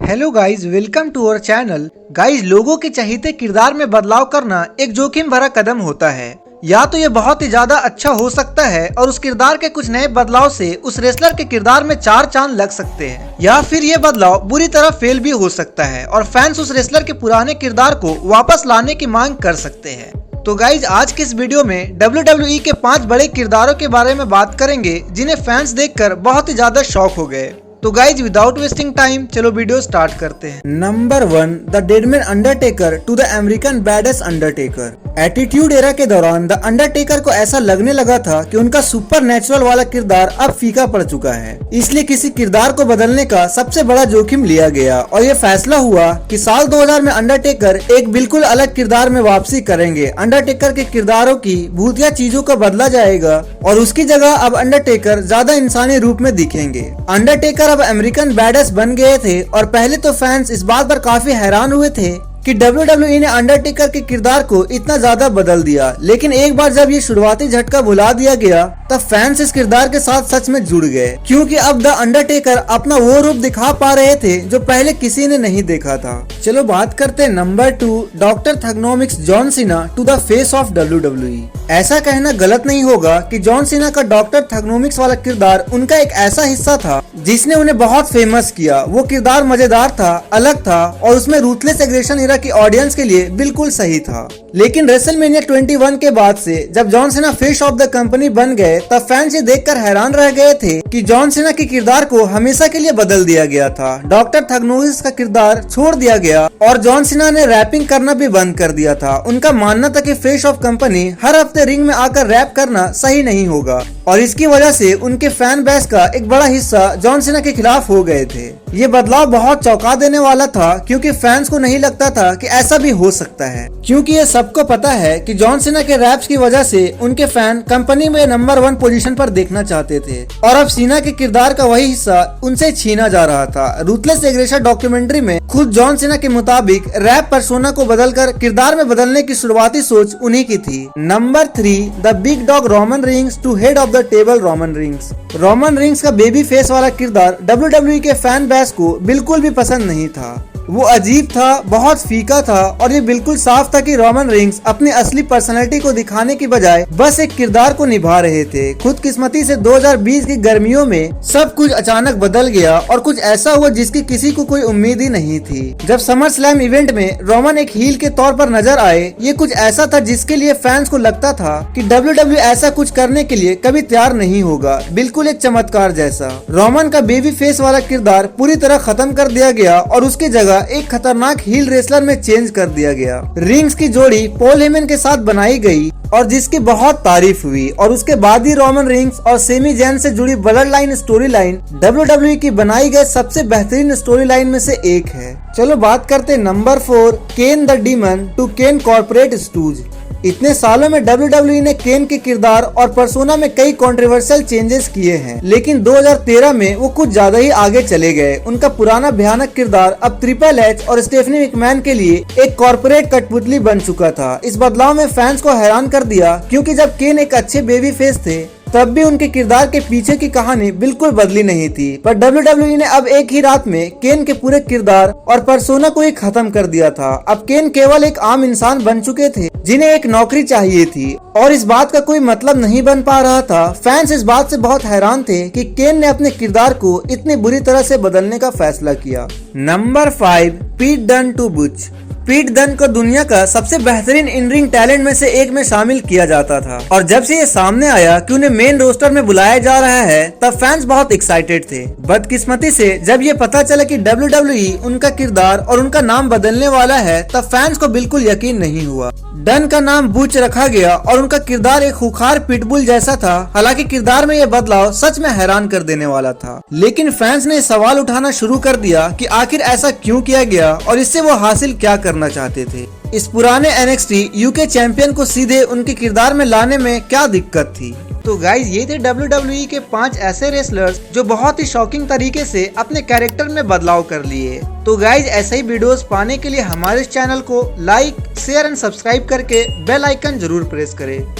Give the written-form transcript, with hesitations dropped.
Hello guys, welcome to our channel. Guys, लोगों के चहेते किरदार में बदलाव करना एक जोखिम भरा कदम होता है। या तो ये बहुत ही ज्यादा अच्छा हो सकता है और उस किरदार के कुछ नए बदलाव से उस रेसलर के किरदार में चार चांद लग सकते हैं, या फिर ये बदलाव बुरी तरह फेल भी हो सकता है और फैंस उस रेसलर के पुराने किरदार को वापस लाने की मांग कर सकते हैं। तो गाइज, आज के इस वीडियो में WWE के 5 बड़े किरदारों के बारे में बात करेंगे जिन्हें फैंस देखकर बहुत ही ज्यादा शॉक हो गए। तो गाइज, विदाउट वेस्टिंग टाइम चलो वीडियो स्टार्ट करते हैं। Number 1, the Deadman Undertaker to the American baddest Undertaker. Attitude era के दौरान द अंडरटेकर को ऐसा लगने लगा था कि उनका सुपर नेचुरल वाला किरदार अब फीका पड़ चुका है, इसलिए किसी किरदार को बदलने का सबसे बड़ा जोखिम लिया गया और ये फैसला हुआ कि साल 2000 में अंडरटेकर एक बिल्कुल अलग किरदार में वापसी करेंगे। अंडरटेकर के किरदारों की भूतिया चीजों को बदला जाएगा और उसकी जगह अब अंडरटेकर ज्यादा इंसानी रूप में दिखेंगे। अंडरटेकर अब अमेरिकन बैडेस्ट बन गए थे और पहले तो फैंस इस बात पर काफी हैरान हुए थे कि WWE ने अंडरटेकर के किरदार को इतना ज्यादा बदल दिया, लेकिन एक बार जब ये शुरुआती झटका भुला दिया गया तब फैंस इस किरदार के साथ सच में जुड़ गए, क्योंकि अब द अंडरटेकर अपना वो रूप दिखा पा रहे थे जो पहले किसी ने नहीं देखा था। चलो बात करते हैं number 2, doctor thuganomics John Cena to the face of WWE। ऐसा कहना गलत नहीं होगा कि जॉन सीना का डॉक्टर थग्नोमिक्स वाला किरदार उनका एक ऐसा हिस्सा था जिसने उन्हें बहुत फेमस किया। वो किरदार मजेदार था, अलग था और उसमें रूथलेस एग्रेशन एरा की ऑडियंस के लिए बिल्कुल सही था। लेकिन रेसलमेनिया 21 के बाद से जब John Cena face of the company बन गए तब फैंस ये देखकर हैरान रह गए थे कि जॉन सीना के किरदार को हमेशा के लिए बदल दिया गया था। डॉक्टर थग्नोमिक्स का किरदार छोड़ दिया गया और जॉन सीना ने रैपिंग करना भी बंद कर दिया था। उनका मानना था कि फेस ऑफ कंपनी हर हफ्ते रिंग में आकर रैप करना सही नहीं होगा और इसकी वजह से उनके फैन बेस का एक बड़ा हिस्सा जॉन सीना के खिलाफ हो गए थे। ये बदलाव बहुत चौंका देने वाला था क्योंकि फैंस को नहीं लगता था कि ऐसा भी हो सकता है, क्योंकि ये सबको पता है कि जॉन सीना के रैप्स की वजह से उनके फैन कंपनी में नंबर 1 पोजीशन पर देखना चाहते थे और अब सीना के किरदार का वही हिस्सा उनसे छीना जा रहा था। रूथलेस एग्रेशन डॉक्यूमेंट्री में खुद जॉन सीना के मुताबिक रैप पर्सोना को बदलकर किरदार में बदलने की शुरुआती सोच उन्हीं की थी। Number 3, the big dog Roman Reigns to head of the table Roman Reigns. Roman Reigns का बेबी फेस वाला किरदार WWE के फैन बेस को बिल्कुल भी पसंद नहीं था। वो अजीब था, बहुत फीका था और ये बिल्कुल साफ था कि रोमन रिंग्स अपनी असली पर्सनैलिटी को दिखाने की बजाय बस एक किरदार को निभा रहे थे। खुदकिस्मती से 2020 की गर्मियों में सब कुछ अचानक बदल गया और कुछ ऐसा हुआ जिसकी किसी को कोई उम्मीद ही नहीं थी। जब समर स्लैम इवेंट में रोमन एक हील के तौर पर नजर आए, ये कुछ ऐसा था जिसके लिए फैंस को लगता था कि WWE ऐसा कुछ करने के लिए कभी तैयार नहीं होगा, बिल्कुल एक चमत्कार जैसा। रोमन का बेबी फेस वाला किरदार पूरी तरह खत्म कर दिया गया और उसकी जगह एक खतरनाक हील रेसलर में चेंज कर दिया गया। रिंग्स की जोड़ी पॉल हेमन के साथ बनाई गई और जिसकी बहुत तारीफ हुई और उसके बाद ही रोमन रिंग्स और सेमी जैन से जुड़ी blood line story line WWE की बनाई गई सबसे बेहतरीन स्टोरी लाइन में से एक है। चलो बात करते number 4, Kane the demon to Kane corporate stooge. इतने सालों में WWE ने केन के किरदार और पर्सोना में कई कंट्रोवर्शियल चेंजेस किए हैं, लेकिन 2013 में वो कुछ ज्यादा ही आगे चले गए। उनका पुराना भयानक किरदार अब ट्रिपल एच और स्टेफनी मैकमैन के लिए एक कॉर्पोरेट कठपुतली बन चुका था। इस बदलाव में फैंस को हैरान कर दिया, क्योंकि जब केन एक अच्छे बेबी फेस थे तब भी उनके किरदार के पीछे की कहानी बिल्कुल बदली नहीं थी। पर WWE ने अब एक ही रात में केन के पूरे किरदार और पर्सोना को ही खत्म कर दिया था। अब केन केवल एक आम इंसान बन चुके थे जिन्हें एक नौकरी चाहिए थी और इस बात का कोई मतलब नहीं बन पा रहा था। फैंस इस बात से बहुत हैरान थे कि केन ने अपने किरदार को इतनी बुरी तरह से बदलने का फैसला किया। नंबर 5, पीट डन टू बुच। पीट डन को दुनिया का सबसे बेहतरीन इन रिंग टैलेंट में से एक में शामिल किया जाता था और जब से ये सामने आया कि उन्हें मेन रोस्टर में बुलाया जा रहा है तब फैंस बहुत एक्साइटेड थे। बदकिस्मती से जब ये पता चला कि WWE उनका किरदार और उनका नाम बदलने वाला है तब फैंस को बिल्कुल यकीन नहीं हुआ। डन का नाम बुच रखा गया और उनका किरदार एक खूंखार पिटबुल जैसा था। हालांकि किरदार में यह बदलाव सच में हैरान कर देने वाला था, लेकिन फैंस ने सवाल उठाना शुरू कर दिया कि आखिर ऐसा क्यों किया गया और इससे वो हासिल क्या करना चाहते थे। इस पुराने NXT UK चैंपियन को सीधे उनके किरदार में लाने में क्या दिक्कत थी। तो गाइज, ये थे WWE के 5 ऐसे रेसलर्स जो बहुत ही शॉकिंग तरीके से अपने कैरेक्टर में बदलाव कर लिए। तो गाइज, ऐसे ही वीडियोस पाने के लिए हमारे इस चैनल को लाइक, शेयर एंड सब्सक्राइब करके बेल आइकन जरूर प्रेस करें।